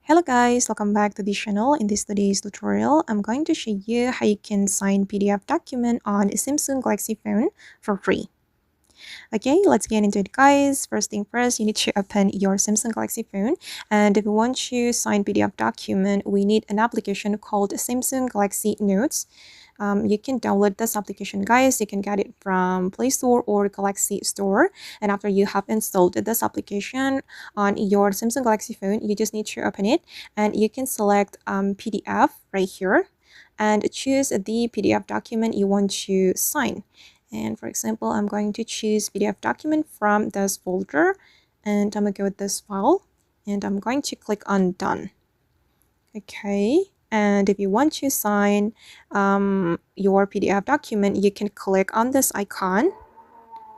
Hello guys, welcome back to the channel. In this today's tutorial, I'm going to show you how you can sign PDF document on Samsung Galaxy phone for free. Okay, let's get into it guys. First thing first, you need to open your Samsung Galaxy phone, and if you want to sign PDF document, we need an application called Samsung Galaxy Notes. You can download this application guys. You can get it from Play Store or Galaxy Store, and after you have installed this application on your Samsung Galaxy phone, you just need to open it and you can select PDF right here and choose the PDF document you want to sign. And for example, I'm going to choose PDF document from this folder, and I'm going to go with this file, and I'm going to click on done. Okay, and if you want to sign your PDF document, you can click on this icon.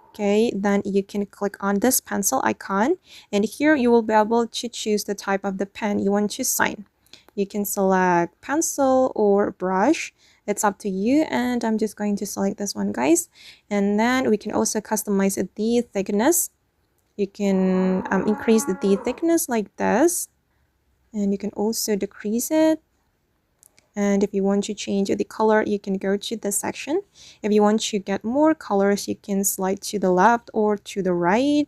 Okay, then you can click on this pencil icon, and here you will be able to choose the type of the pen you want to sign. You can select pencil or brush. It's up to you, and I'm just going to select this one guys. And then we can also customize the thickness. You can increase the thickness like this, and you can also decrease it. And if you want to change the color, you can go to this section. If you want to get more colors, you can slide to the left or to the right,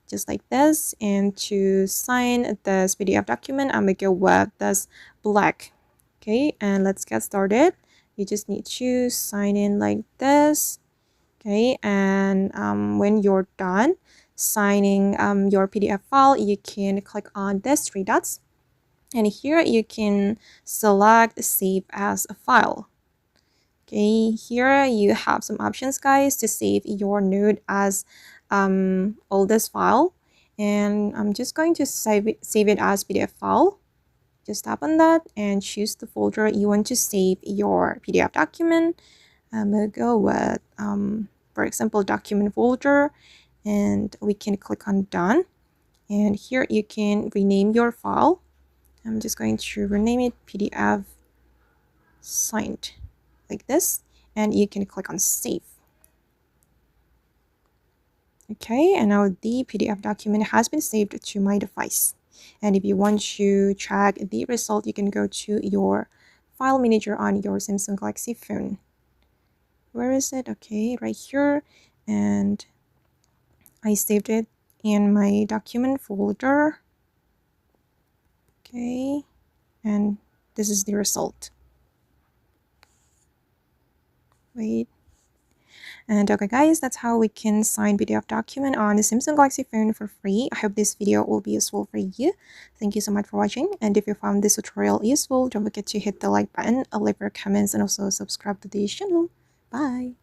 just like this. And to sign this PDF document, I'm gonna go with this black. Okay, and let's get started. You just need to sign in like this. Okay, and when you're done signing your PDF file, you can click on this three dots, and here you can select save as a file. Okay, here you have some options guys to save your note as all this file, and I'm just going to save it as PDF file. Just tap on that and choose the folder you want to save your PDF document. I'm gonna go with for example document folder, and we can click on done, and here you can rename your file. I'm just going to rename it PDF signed like this, and you can click on save. Okay, and now the PDF document has been saved to my device. And if you want to track the result, you can go to your file manager on your Samsung Galaxy phone. Where is it? Okay, right here. And I saved it in my document folder. Okay, and this is the result. Wait. And okay guys, that's how we can sign PDF document on the Samsung Galaxy phone for free. I hope this video will be useful for you. Thank you so much for watching, and if you found this tutorial useful, don't forget to hit the like button, leave your comments, and also subscribe to the channel. Bye!